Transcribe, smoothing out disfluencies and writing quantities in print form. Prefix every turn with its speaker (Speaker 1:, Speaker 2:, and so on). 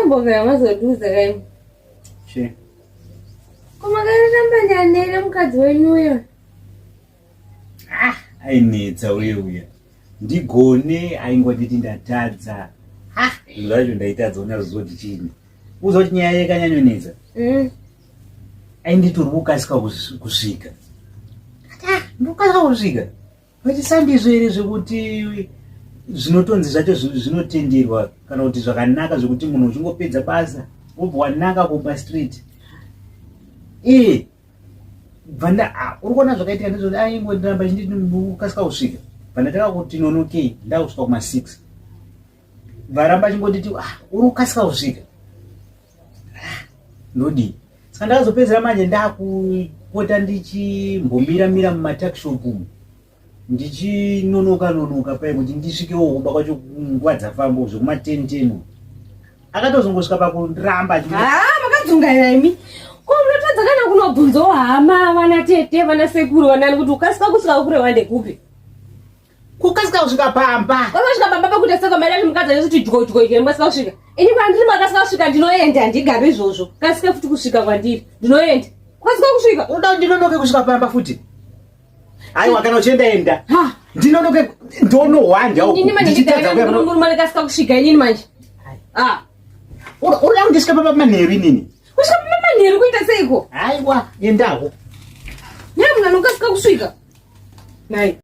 Speaker 1: Makamboga mazoduza kai.
Speaker 2: She.
Speaker 1: Koma kana ndandera mukadzi wenyuyo.
Speaker 2: Ainetsa uye. Ndigone aingoti ndatadza. Zvacho ndaitadza una ruzivo chini. Uzoti nyaya yakanyanyonetsa. Ainditi uri kukasika kusvika. Ndokasika kusvika. Kuti sandizvo ere zvekuti zvinotonzi zvacho zvinotenderwa kana kuti zvakanaka zvekuti munhu uchingopedza basa wobva wanaka kuba street. Bvanda uri kuona zvakaitika ndizvo aingoramba chinditi ukasika kusvika. Bvanda takakuti nonokei ndakusvika kuma6. Varamba chingoti uri kukasika kusvika. Ndodi. Saka ndakazopedzera manje ndakupota ndichimbomiramira mumatakishop umu. Ndichinonoka pai kuti ndisvikewo kuba kwacho nguva dzafambo zvekuma 10 akatozongosvika pakuramba
Speaker 1: makadzungaira imi komutadza kana kunobvunzawo hama vana tete vana sekuru vanani kuti ukasika kusvika kure wande kupi
Speaker 2: kukasika kusvika pamba
Speaker 1: kwasvika pamba pakuti saka mai ati mukadzi anoti dyo ike mwasika kusvika ini kwandiri makasika kusvika ndinoenda ndigabe izvozvo kasika futi kusvika kwandiri ndinoenda kwasika kusvika
Speaker 2: unoda ndinonoke kusvika pamba futi. Aiwa kana uchienda ndinonoke ndonohwanda uko
Speaker 1: ndichitadza kuti muri kasika kusvika inini manje
Speaker 2: unoda kundisvika pamba manheru inini
Speaker 1: kusvika pamba manheru kuita seiko
Speaker 2: aiwa endawo
Speaker 1: nyamuna nokasika kusvika nai